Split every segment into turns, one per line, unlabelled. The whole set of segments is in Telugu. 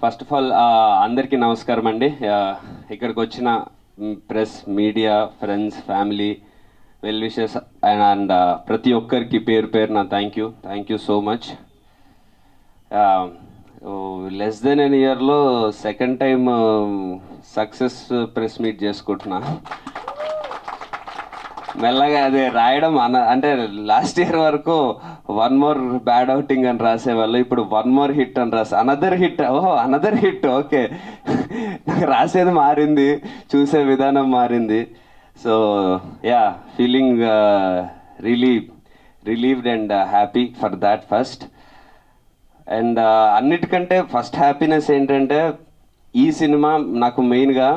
ఫస్ట్ ఆఫ్ ఆల్ అందరికీ నమస్కారం అండి. ఇక్కడికి వచ్చిన press, media, friends, family, well wishes and ప్రతి ఒక్కరికి పేరు పేరున thank you so much. Less than an ఇయర్లో second time success press meet చేసుకుంటున్నా. మెల్లగా అదే రాయడం అంటే లాస్ట్ ఇయర్ వరకు వన్ మోర్ బ్యాడ్ అవుటింగ్ అని రాసేవాళ్ళు, ఇప్పుడు వన్ మోర్ హిట్ అని another hit. Another hit. Okay, నాకు రాసేది మారింది, చూసే విధానం మారింది. So yeah, feeling relieved and happy for that first. And అన్నిటికంటే ఫస్ట్ హ్యాపీనెస్ ఏంటంటే, ఈ సినిమా నాకు మెయిన్గా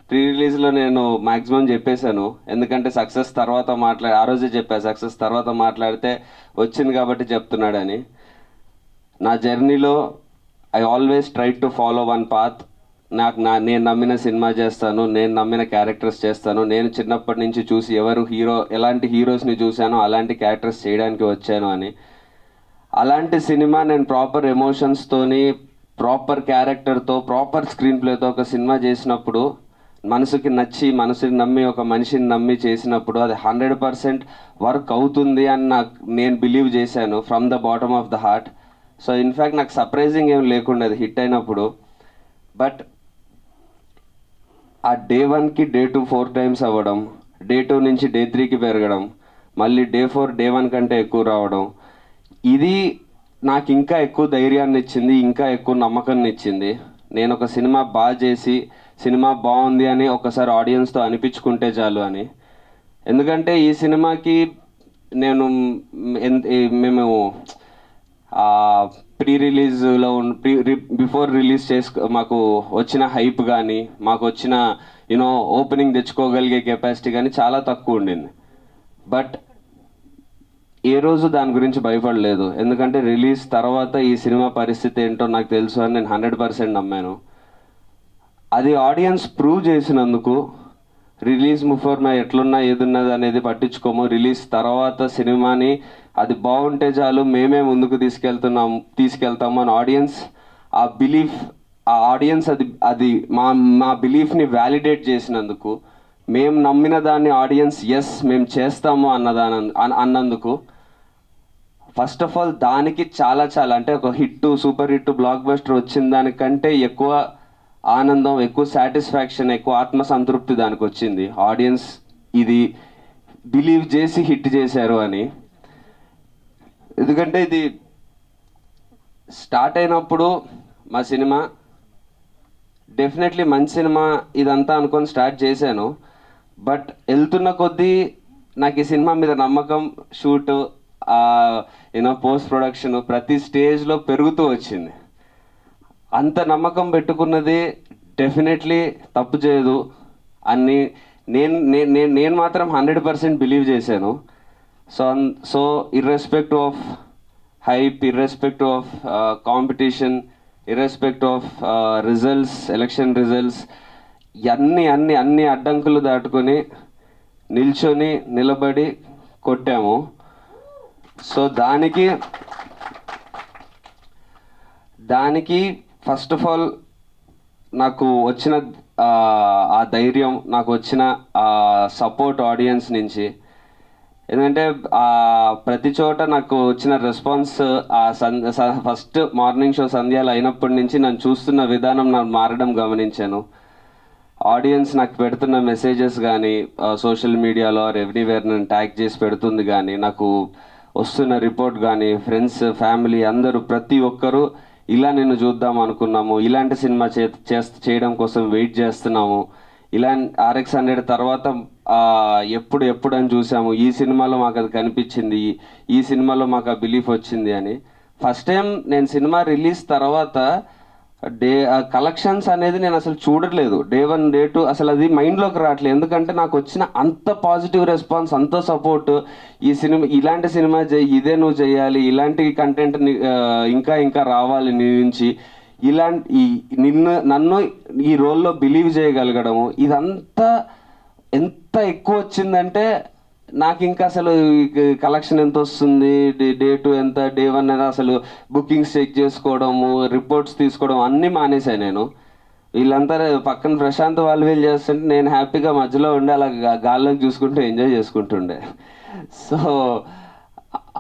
ప్రీ రిలీజ్లో నేను మ్యాక్సిమం చెప్పేశాను. ఎందుకంటే సక్సెస్ తర్వాత ఆ రోజే చెప్పాను, సక్సెస్ తర్వాత మాట్లాడితే వచ్చింది కాబట్టి చెప్తున్నాడని. నా జర్నీలో I always try to follow one path. నేను నమ్మిన సినిమా చేస్తాను, నేను నమ్మిన క్యారెక్టర్స్ చేస్తాను. నేను చిన్నప్పటి నుంచి చూసి ఎలాంటి హీరోస్ని చూశానో అలాంటి క్యారెక్టర్స్ చేయడానికి వచ్చాను అని. అలాంటి సినిమా నేను ప్రాపర్ ఎమోషన్స్తోని, ప్రాపర్ క్యారెక్టర్తో, ప్రాపర్ స్క్రీన్ ప్లేతో ఒక సినిమా చేసినప్పుడు, మనసుకి నమ్మి ఒక మనిషిని నమ్మి చేసినప్పుడు అది 100% వర్క్ అవుతుంది అని నేను బిలీవ్ చేశాను from the bottom of the heart. So in fact నాకు సర్ప్రైజింగ్ ఏం లేకుండా అది హిట్ అయినప్పుడు. బట్ ఆ డే 1కి డే 2 4 టైమ్స్ అవ్వడం, డే 2 నుంచి డే 3కి పెరగడం, మళ్ళీ డే 4 డే 1 కంటే ఎక్కువ రావడం, ఇది నాకు ఇంకా ఎక్కువ ధైర్యాన్ని ఇచ్చింది, ఇంకా ఎక్కువ నమ్మకాన్ని ఇచ్చింది. నేను ఒక సినిమా బాగా చేసి, సినిమా బాగుంది అని ఒకసారి ఆడియన్స్తో అనిపించుకుంటే చాలు అని. ఎందుకంటే ఈ సినిమాకి మేము ప్రీ రిలీజ్లో బిఫోర్ రిలీజ్ మాకు వచ్చిన హైప్ కానీ, మాకు వచ్చిన ఓపెనింగ్ తెచ్చుకోగలిగే కెపాసిటీ కానీ చాలా తక్కువ ఉండింది. బట్ ఏ రోజు దాని గురించి భయపడలేదు. ఎందుకంటే రిలీజ్ తర్వాత ఈ సినిమా పరిస్థితి ఏంటో నాకు తెలుసు అని నేను 100% నమ్మాను. అది ఆడియన్స్ ప్రూవ్ చేసినందుకు, రిలీజ్ బిఫోర్ ఎట్లున్నా ఏదున్నది అనేది పట్టించుకోము, రిలీజ్ తర్వాత సినిమాని అది బాగుంటే చాలు, మేమే ముందుకు తీసుకెళ్తాము అని ఆడియన్స్ అది మా బిలీఫ్ని వ్యాలిడేట్ చేసినందుకు, మేము నమ్మిన దాన్ని ఆడియన్స్ ఎస్ మేము చేస్తాము అన్నందుకు, ఫస్ట్ ఆఫ్ ఆల్ దానికి చాలా అంటే ఒక సూపర్ హిట్ బ్లాక్ బస్టర్ వచ్చిన దానికంటే ఎక్కువ ఆనందం, ఎక్కువ సాటిస్ఫాక్షన్, ఎక్కువ ఆత్మసంతృప్తి దానికి వచ్చింది. ఆడియన్స్ ఇది బిలీవ్ చేసి హిట్ చేశారు అని. ఎందుకంటే ఇది స్టార్ట్ అయినప్పుడు మా సినిమా డెఫినెట్లీ మంచి సినిమా ఇదంతా అనుకొని స్టార్ట్ చేశాను. బట్ వెళ్తున్న కొద్దీ నాకు ఈ సినిమా మీద నమ్మకం, షూట్, పోస్ట్ ప్రొడక్షన్ ప్రతి స్టేజ్లో పెరుగుతూ వచ్చింది. అంత నమ్మకం పెట్టుకున్నది డెఫినెట్లీ తప్పు చేయదు అని నేను మాత్రం 100% బిలీవ్ చేశాను. So irrespective of hype, irrespective of competition, irrespective of results, election results, అన్ని అడ్డంకులు దాటుకొని నిలబడి కొట్టాము. సో దానికి ఫస్ట్ ఆఫ్ ఆల్ నాకు వచ్చిన ఆ ధైర్యం, నాకు వచ్చిన సపోర్ట్ ఆడియన్స్ నుంచి. ఎందుకంటే ప్రతి చోట నాకు వచ్చిన రెస్పాన్స్, ఫస్ట్ మార్నింగ్ షో సంధ్యాలు అయినప్పటి నుంచి నన్ను చూస్తున్న విధానం నాకు మారడం గమనించాను. ఆడియన్స్ నాకు పెడుతున్న మెసేజెస్ కానీ, సోషల్ మీడియాలో ఎవ్రీవేర్ నన్ను ట్యాగ్ చేసి పెడుతుంది కానీ, నాకు వస్తున్న రిపోర్ట్ కానీ, ఫ్రెండ్స్, ఫ్యామిలీ అందరూ ప్రతి ఒక్కరూ ఇలా నిన్ను చూద్దాం అనుకున్నాము, ఇలాంటి సినిమా చేయడం కోసం వెయిట్ చేస్తున్నాము, RX 100 తర్వాత ఎప్పుడు అని చూసాము, ఈ సినిమాలో మాకు అది కనిపించింది, ఈ సినిమాలో మాకు ఆ బిలీఫ్ వచ్చింది అని. ఫస్ట్ టైం నేను సినిమా రిలీజ్ తర్వాత కలెక్షన్స్ అనేది నేను అసలు చూడట్లేదు. డే 1 డే 2 అసలు అది మైండ్లోకి రావట్లేదు. ఎందుకంటే నాకు వచ్చిన అంత పాజిటివ్ రెస్పాన్స్, అంత సపోర్ట్, ఈ సినిమా ఇలాంటి సినిమా ఇదే నువ్వు చేయాలి, ఇలాంటి కంటెంట్ ఇంకా రావాలి నీ నుంచి, నన్ను ఈ రోల్లో బిలీవ్ చేయగలగడము, ఇదంతా ఎంత ఎక్కువ వచ్చిందంటే నాకు ఇంకా అసలు కలెక్షన్ ఎంత వస్తుంది, డే టూ ఎంత, డే వన్ ఎంత, అసలు బుకింగ్స్ చెక్ చేసుకోవడము, రిపోర్ట్స్ తీసుకోవడం అన్నీ మానేశాను నేను. వీళ్ళంతా పక్కన ప్రశాంత్ వాళ్ళు వీళ్ళు చేస్తుంటే నేను హ్యాపీగా మధ్యలో ఉండి అలా గాల్లోకి చూసుకుంటూ ఎంజాయ్ చేసుకుంటుండే. సో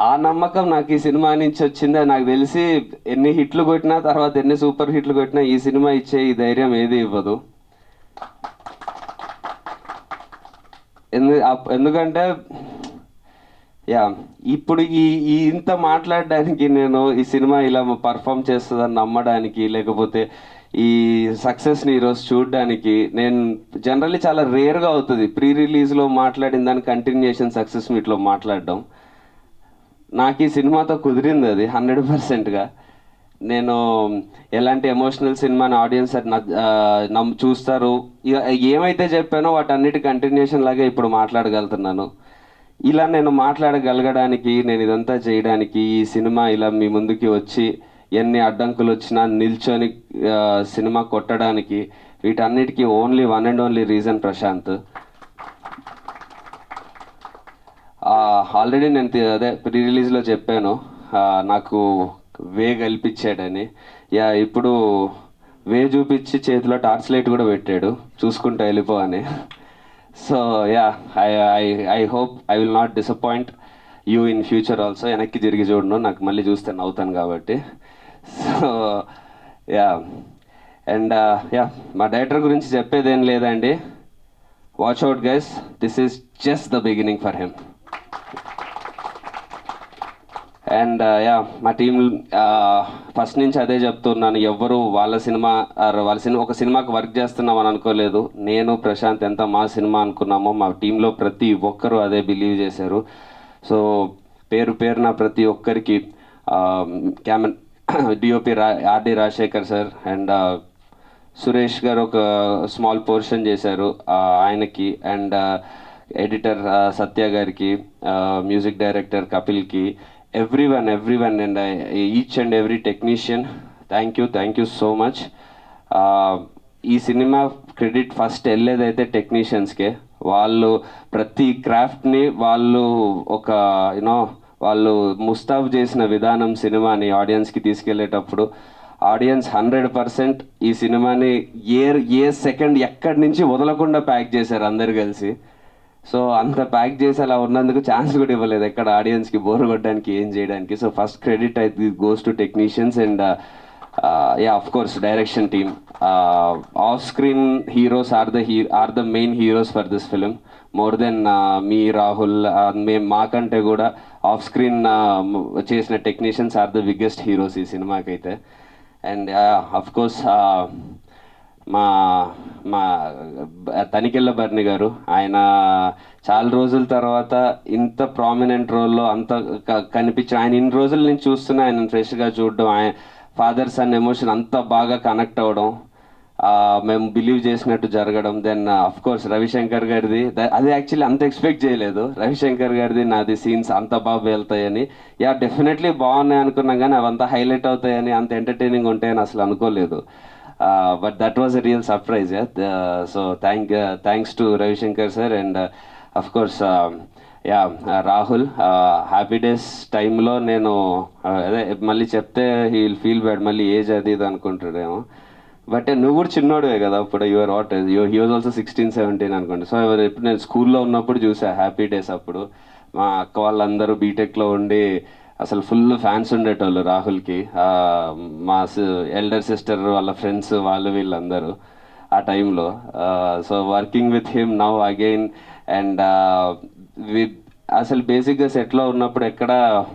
ఆ నమ్మకం నాకు ఈ సినిమా నుంచి వచ్చింది. అది నాకు తెలిసి ఎన్ని హిట్లు కొట్టినా, తర్వాత ఎన్ని సూపర్ హిట్లు కొట్టినా ఈ సినిమా ఇచ్చే ఈ ధైర్యం ఏది ఇవ్వదు. ఎందుకంటే యా ఇప్పుడు ఈ ఇంత మాట్లాడడానికి, నేను ఈ సినిమా ఇలా పర్ఫామ్ చేస్తుందని నమ్మడానికి, లేకపోతే ఈ సక్సెస్ని ఈరోజు చూడడానికి, నేను జనరల్లీ చాలా రేర్గా అవుతుంది ప్రీ రిలీజ్లో మాట్లాడిన దాని కంటిన్యూషన్ సక్సెస్ మీట్లో మాట్లాడడం. నాకు ఈ సినిమాతో కుదిరింది అది 100%గా. నేను ఎలాంటి ఎమోషనల్ సినిమాని ఆడియన్స్ చూస్తారు, ఏమైతే చెప్పానో వాటన్నిటి కంటిన్యూషన్ లాగే ఇప్పుడు మాట్లాడగలుగుతున్నాను. ఇలా నేను మాట్లాడగలగడానికి, నేను ఇదంతా చేయడానికి, ఈ సినిమా ఇలా మీ ముందుకి వచ్చి ఎన్ని అడ్డంకులు వచ్చినా నిల్చొని సినిమా కొట్టడానికి, వీటన్నిటికీ only one and only reason Prashanth. Already నేను అదే ప్రీ రిలీజ్లో చెప్పాను, నాకు వే కల్పించాడని. యా ఇప్పుడు వే చూపించి చేతిలో టార్చ్ లైట్ కూడా పెట్టాడు, చూసుకుంటూ వెళ్ళిపో అని. So yeah I hope I will not disappoint you in future also. వెనక్కి తిరిగి చూడను, నాకు మళ్ళీ చూస్తే నవ్వుతాను కాబట్టి. సో యా అండ్ యా మా డైరెక్టర్ గురించి చెప్పేదేం లేదండి. Watch out guys, this is just the beginning for him. And yeah మా టీం ఫస్ట్ నుంచి అదే చెప్తున్నాను, ఎవ్వరు వాళ్ళ సినిమా ఒక సినిమాకి వర్క్ చేస్తున్నామని అనుకోలేదు. నేను ప్రశాంత్ ఎంత మా సినిమా అనుకున్నామో మా టీంలో ప్రతి ఒక్కరూ అదే బిలీవ్ చేశారు. సో పేరున ప్రతి ఒక్కరికి DOP RD Rajasekhar sir and Suresh గారు ఒక స్మాల్ పోర్షన్ చేశారు ఆయనకి, అండ్ ఎడిటర్ సత్య గారికి, మ్యూజిక్ డైరెక్టర్ కపిల్కి, everyone and each and every technician, thank you so much. ఈ సినిమా క్రెడిట్ ఫస్ట్ వెళ్ళేదైతే టెక్నీషియన్స్కే. వాళ్ళు ప్రతి క్రాఫ్ట్ని వాళ్ళు ఒక వాళ్ళు ముస్తాబ్ చేసిన విధానం సినిమాని ఆడియన్స్కి తీసుకెళ్ళేటప్పుడు ఆడియన్స్ 100% ఈ సినిమాని ఏ సెకండ్ ఎక్కడి నుంచి వదలకుండా ప్యాక్ చేశారు అందరు కలిసి. సో అంత ప్యాక్ చేసి అలా ఉన్నందుకు ఛాన్స్ కూడా ఇవ్వలేదు ఎక్కడ ఆడియన్స్కి బోర్ కొట్టడానికి, ఏం చేయడానికి. సో ఫస్ట్ క్రెడిట్ అయితే goes to technicians and yeah of course direction team. Off screen heroes are the main heroes for this film, more than me Rahul. మేము మాకంటే కూడా ఆఫ్ స్క్రీన్ చేసిన technicians are the biggest heroes ఈ సినిమాకైతే. అండ్ ఆఫ్ కోర్స్ మా మా తనికెళ్ళ బర్ని గారు, ఆయన చాలా రోజుల తర్వాత ఇంత ప్రామినెంట్ రోల్లో అంత కనిపించిన, ఆయన ఇన్ని రోజుల నుంచి చూస్తున్నా ఆయన ఫ్రెష్గా చూడడం, ఆయన ఫాదర్ సన్ ఎమోషన్ అంత బాగా కనెక్ట్ అవ్వడం, మేము బిలీవ్ చేసినట్టు జరగడం. దెన్ అఫ్ కోర్స్ రవిశంకర్ గారిది, అది యాక్చువల్లీ అంత ఎక్స్పెక్ట్ చేయలేదు. రవిశంకర్ గారిది నాది సీన్స్ అంత బాగా వెళ్తాయని. యా డెఫినెట్లీ బాగున్నాయి అనుకున్నాం, కానీ అవంతా హైలైట్ అవుతాయని, అంత ఎంటర్టైనింగ్ ఉంటాయని అసలు అనుకోలేదు. But that was a real surprise, yeah. So thanks to Ravi Shankar sir and of course Rahul. Happy days టైంలో నేను అదే మళ్ళీ చెప్తే హీ విల్ ఫీల్ బ్యాడ్, మళ్ళీ ఏజ్ అది ఇది అనుకుంటాడేమో. బట్ నువ్వు కూడా చిన్నోడువే కదా అప్పుడు, your what he was also 16-17 అనుకోండి. సో ఎప్పుడు నేను స్కూల్లో ఉన్నప్పుడు చూసా హ్యాపీ డేస్. అప్పుడు మా అక్క వాళ్ళందరూ బీటెక్లో ఉండి అసలు ఫుల్ ఫ్యాన్స్ ఉండేటోళ్ళు రాహుల్కి. మా ఎల్డర్ సిస్టర్ వాళ్ళ ఫ్రెండ్స్ వాళ్ళు వీళ్ళందరూ ఆ టైంలో. So working with him now again and అసలు బేసిక్గా సెట్లో ఉన్నప్పుడు ఎక్కడ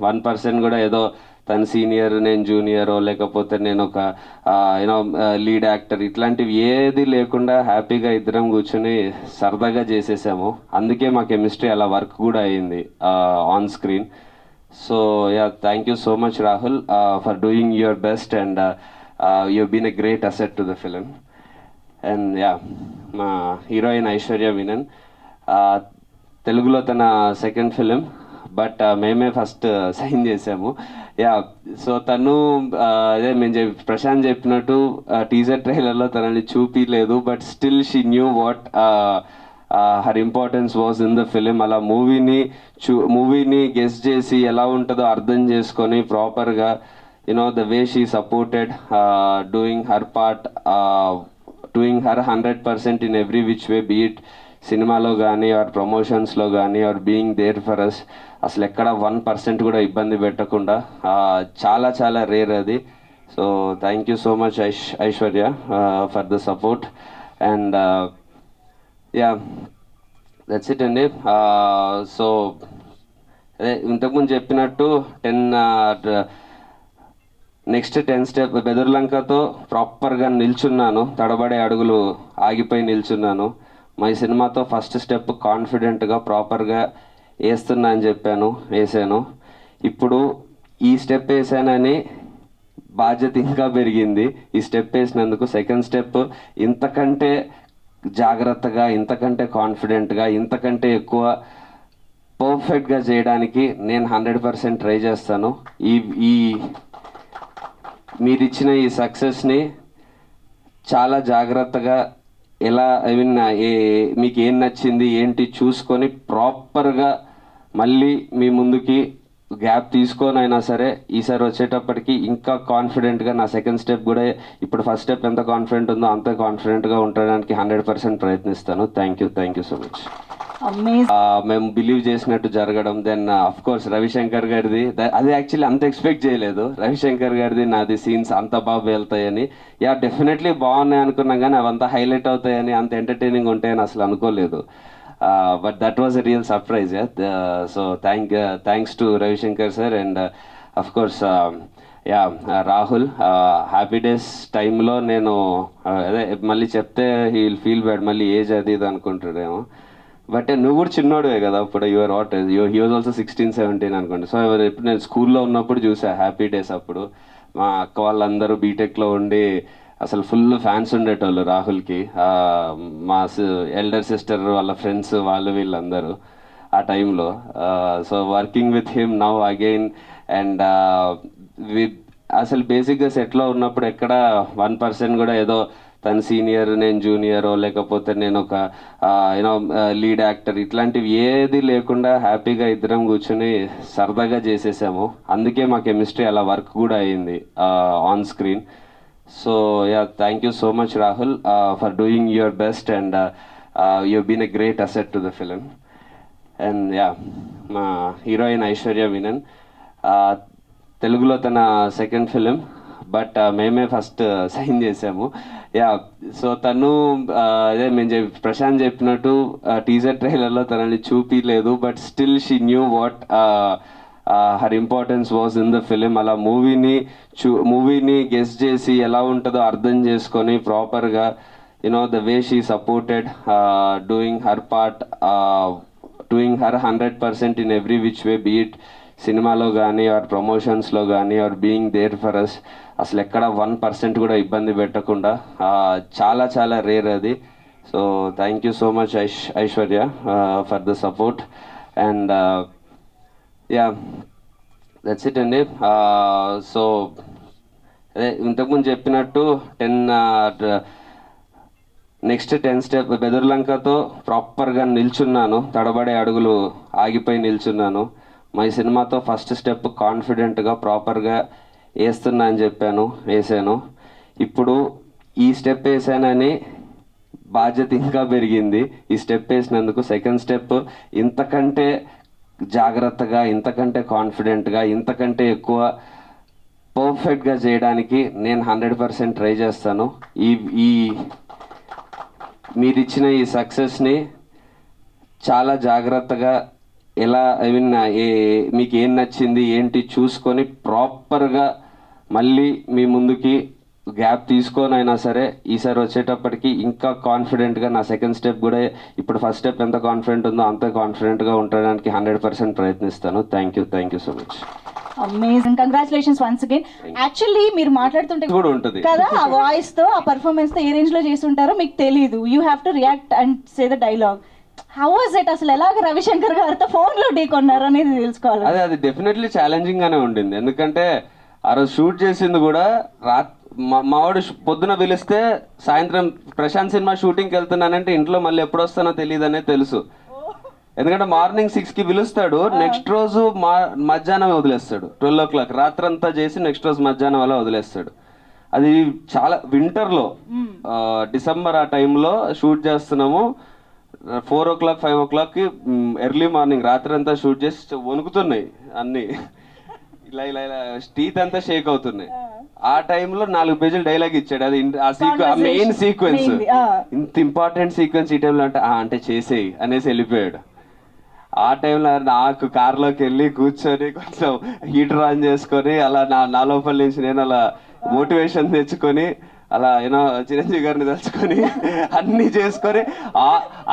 1% కూడా ఏదో తను సీనియర్ నేను జూనియరో, లేకపోతే నేను ఒక లీడ్ యాక్టర్, ఇట్లాంటివి ఏది లేకుండా హ్యాపీగా ఇద్దరం కూర్చొని సరదాగా చేసేసాము. అందుకే మా కెమిస్ట్రీ అలా వర్క్ కూడా అయ్యింది on screen. So yeah, thank you so much Rahul for doing your best and you've been a great asset to the film. And yeah, మా హీరోయిన్ ఐశ్వర్య మీనన్, తెలుగులో తన సెకండ్ ఫిలిం, బట్ మేమే ఫస్ట్ సైన్ చేసాము. యా సో తను అదే మేము ప్రశాంత్ చెప్పినట్టు టీజర్ ట్రైలర్లో తనని చూపించలేదు, but still she knew what her importance was in the film. అలా మూవీని గెస్ చేసి ఎలా ఉంటుందో అర్థం చేసుకొని ప్రాపర్గా the way she supported, doing her part, doing her 100% in every which way, be it సినిమాలో కానీ ఆర్ ప్రమోషన్స్లో కానీ or being there for us. అసలు ఎక్కడ 1% కూడా ఇబ్బంది పెట్టకుండా, చాలా చాలా రేర్ అది. So thank you so much Aishwarya for the support. And yeah, that's it అండి. సో అదే ఇంతకుముందు చెప్పినట్టు నెక్స్ట్ 10 స్టెప్ బెదుర్లంకతో ప్రాపర్గా నిల్చున్నాను, తడబడే అడుగులు ఆగిపోయి నిల్చున్నాను. మా ఈ సినిమాతో ఫస్ట్ స్టెప్ కాన్ఫిడెంట్గా ప్రాపర్గా వేస్తున్నా అని చెప్పాను, వేసాను. ఇప్పుడు ఈ స్టెప్ వేసానని బాధ్యత ఇంకా పెరిగింది. ఈ స్టెప్ వేసినందుకు సెకండ్ స్టెప్ ఇంతకంటే జాగ్రత్తగా, ఇంతకంటే కాన్ఫిడెంట్గా, ఇంతకంటే ఎక్కువ పర్ఫెక్ట్గా చేయడానికి నేను 100% ట్రై చేస్తాను. ఈ మీరిచ్చిన ఈ సక్సెస్ని చాలా జాగ్రత్తగా ఎలా మీకు ఏం నచ్చింది ఏంటి చూసుకొని ప్రాపర్గా మళ్ళీ మీ ముందుకి గ్యాప్ తీసుకొని అయినా సరే ఈసారి వచ్చేటప్పటికి ఇంకా కాన్ఫిడెంట్గా నా సెకండ్ స్టెప్ కూడా ఇప్పుడు ఫస్ట్ స్టెప్ ఎంత కాన్ఫిడెంట్ ఉందో అంత కాన్ఫిడెంట్గా ఉండడానికి 100% ప్రయత్నిస్తాను. Thank you so much. మేము బిలీవ్ చేసినట్టు జరగడం, దెన్ అఫ్ కోర్స్ రవిశంకర్ గారిది, అది యాక్చువల్లీ అంత ఎక్స్పెక్ట్ చేయలేదు. రవిశంకర్ గారిది నాది సీన్స్ అంత బాగా వెళ్తాయని. యా, డెఫినెట్లీ బాగున్నాయి అనుకున్నాం, కానీ అవంతా హైలైట్ అవుతాయని, అంత ఎంటర్టైనింగ్ ఉంటాయని అసలు అనుకోలేదు. But that was a real surprise. So thanks to Ravishankar sir. And of course yeah, Rahul. Happy days టైంలో నేను అదే మళ్ళీ చెప్తే హీ విల్ ఫీల్ బ్యాడ్, మళ్ళీ ఏజ్ అది ఇది అనుకుంటాడేమో. బట్ నువ్వు కూడా చిన్నోడువే కదా అప్పుడు, your what he was also 16-17 అనుకోండి. సో ఎప్పుడు నేను స్కూల్లో ఉన్నప్పుడు చూసా హ్యాపీ డేస్. అప్పుడు మా అక్క వాళ్ళందరూ బీటెక్లో ఉండి అసలు ఫుల్ ఫ్యాన్స్ ఉండేటోళ్ళు రాహుల్కి. మా ఎల్డర్ సిస్టర్ వాళ్ళ ఫ్రెండ్స్ వాళ్ళు వీళ్ళందరూ ఆ టైంలో. So working with him now again. And అసలు బేసిక్గా సెట్లో ఉన్నప్పుడు ఎక్కడ 1% కూడా ఏదో తను సీనియర్ నేను జూనియరో లేకపోతే నేను ఒక లీడ్ యాక్టర్ ఇట్లాంటివి ఏది లేకుండా హ్యాపీగా ఇద్దరం కూర్చొని సరదాగా చేసేసాము. అందుకే మా కెమిస్ట్రీ అలా వర్క్ కూడా అయ్యింది on screen. So yeah, thank you so much Rahul for doing your best. And you been a great asset to the film. And yeah, మా హీరోయిన్ ఐశ్వర్య మీనన్, తెలుగులో తన సెకండ్ ఫిలిం, బట్ మేమే ఫస్ట్ సైన్ చేసాము. యా, సో తను అదే మేము ప్రశాంత్ చెప్పినట్టు టీజర్ ట్రైలర్లో తనని చూపించలేదు, but still she knew what her importance was in the film. అలా మూవీని గెస్ చేసి ఎలా ఉంటుందో అర్థం చేసుకొని ప్రాపర్గా the way she supported, doing her part, doing her 100% in every which way, be it సినిమాలో కానీ ఆర్ ప్రమోషన్స్లో కానీ or being there for us. అసలు ఎక్కడ 1% కూడా ఇబ్బంది పెట్టకుండా, చాలా చాలా రేర్ అది. So thank you so much Aishwarya for the support. And yeah, that's it అండి. సో అదే ఇంతకుముందు చెప్పినట్టు నెక్స్ట్ 10 స్టెప్ బెదుర్లంకతో ప్రాపర్గా నిల్చున్నాను, తడబడే అడుగులు ఆగిపోయి నిల్చున్నాను. మా ఈ సినిమాతో ఫస్ట్ స్టెప్ కాన్ఫిడెంట్గా ప్రాపర్గా వేస్తున్నా అని చెప్పాను, వేసాను. ఇప్పుడు ఈ స్టెప్ వేసానని బాధ్యత ఇంకా పెరిగింది. ఈ స్టెప్ వేసినందుకు సెకండ్ స్టెప్ ఇంతకంటే జాగ్రత్తగా, ఇంతకంటే కాన్ఫిడెంట్గా, ఇంతకంటే ఎక్కువ పర్ఫెక్ట్గా చేయడానికి నేను 100% ట్రై చేస్తాను. ఈ మీరిచ్చిన ఈ సక్సెస్ని చాలా జాగ్రత్తగా మీకు ఏం నచ్చింది ఏంటి చూసుకొని ప్రాపర్గా మళ్ళీ మీ ముందుకి గ్యాప్ తీసుకొని అయినా సరే ఈసారి వచ్చేటప్పటికి ఇంకా కాన్ఫిడెంట్గా నా సెకండ్ స్టెప్ కూడా ఇప్పుడు ఫస్ట్ స్టెప్ ఎంత కాన్ఫిడెంట్ ఉందో అంత కాన్ఫిడెంట్గా ఉండడానికి 100% ప్రయత్నిస్తాను. Thank you so much.
Amazing, congratulations once again. Actually మీరు మాట్లాడుతుంటే
కూడా ఉంటుంది
కదా, ఆ వాయిస్ తో ఆ పర్ఫార్మెన్స్ తో ఏ రేంజ్ లో చేస్తుంటారో మీకు తెలియదు. You have to react and say the dialogue. How was it? అసలు ఎలాగ రవిశంకర్ గారితో ఫోన్ లో ఢీ కొన్నారు అనేది తెలుసుకోవాలి.
అది డెఫినెట్లీ ఛాలెంజింగ్ గానే ఉండింది. ఎందుకంటే ఆ రోజు షూట్ చేసింది కూడా మావాడు పొద్దున పిలిస్తే సాయంత్రం ప్రశాంత్ సినిమా షూటింగ్కి వెళ్తున్నానంటే ఇంట్లో మళ్ళీ ఎప్పుడు వస్తానో తెలియదు అనేది తెలుసు. ఎందుకంటే మార్నింగ్ 6కి పిలుస్తాడు, నెక్స్ట్ రోజు మధ్యాహ్నం వదిలేస్తాడు. 12 o'clock రాత్రంతా చేసి నెక్స్ట్ రోజు మధ్యాహ్నం అలా వదిలేస్తాడు. అది చాలా వింటర్లో డిసెంబర్ ఆ టైంలో షూట్ చేస్తున్నాము. 4 o'clock 5 o'clockకి ఎర్లీ మార్నింగ్ రాత్రి అంతా షూట్ చేసి వణుకుతున్నాయి అన్నీ, ఇలా ఇలా ఇలా టీత్ అంతా షేక్ అవుతున్నాయి. ఆ టైంలో 4 పేజీలు డైలాగ్ ఇచ్చాడు. అది ఆ మెయిన్ సీక్వెన్స్, ఇంత ఇంపార్టెంట్ సీక్వెన్స్ ఈ టైంలో అంటే చేసేయి అనేసి వెళ్ళిపోయాడు. ఆ టైంలో నాకు కార్లోకి వెళ్ళి కూర్చొని కొంచెం హీటర్ ఆన్ చేసుకొని అలా నా లోపల నుంచి నేను అలా మోటివేషన్ తెచ్చుకొని అలా ఏదో చిరంజీవి గారిని తలుచుకొని అన్ని చేసుకొని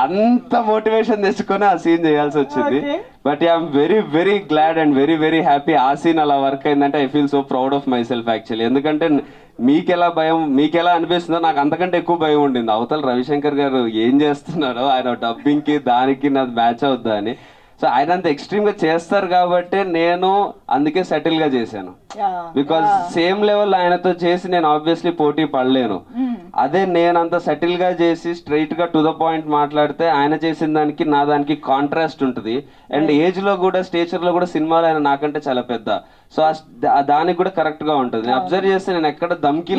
అంత మోటివేషన్ తెచ్చుకొని ఆ సీన్ చేయాల్సి వచ్చింది. But I'm very very glad and very very happy ఆ సీన్ అలా వర్క్ అయిందంటే I feel so proud of my self actually. ఎందుకంటే మీకెలా అనిపిస్తుందో నాకు అంతకంటే ఎక్కువ భయం ఉండింది, అవతల రవిశంకర్ గారు ఏం చేస్తున్నాడో, ఆయన డబ్బింగ్కి దానికి నాది మ్యాచ్ అవుద్దా అని. సో ఆయన అంత ఎక్స్ట్రీమ్ గా చేస్తారు కాబట్టి నేను అందుకే సెటిల్ గా చేశాను. బికాజ్ సేమ్ లెవెల్ ఆయనతో చేసి నేను ఆబ్వియస్లీ పోటీ పడలేను. అదే నేను అంత సెటిల్ గా చేసి స్ట్రైట్ గా టు ద పాయింట్ మాట్లాడితే ఆయన చేసిన దానికి నా దానికి కాంట్రాస్ట్ ఉంటుంది. అండ్ ఏజ్ లో కూడా స్టేచర్ లో కూడా సినిమాలో ఆయన నాకంటే చాలా పెద్ద. సో దానికి కూడా కరెక్ట్ గా ఉంటుంది. నేను అబ్జర్వ్ చేస్తే నేను ఎక్కడ దమ్కి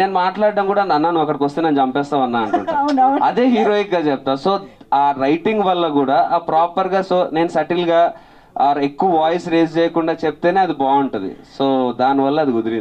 నేను మాట్లాడడం కూడా అన్నా నువ్వు అక్కడికి వస్తే నేను చంపేస్తావు అన్నా అంటుంటా. అదే హీరోయిక్ గా చెప్తా. సో ఆ రైటింగ్ వల్ల కూడా ఆ ప్రాపర్ గా సో నేను సటిల్ గా ఎక్కువ వాయిస్ రేజ్ చేయకుండా చెప్తేనే అది బాగుంటది. సో దానివల్ల అది కుదిరింది.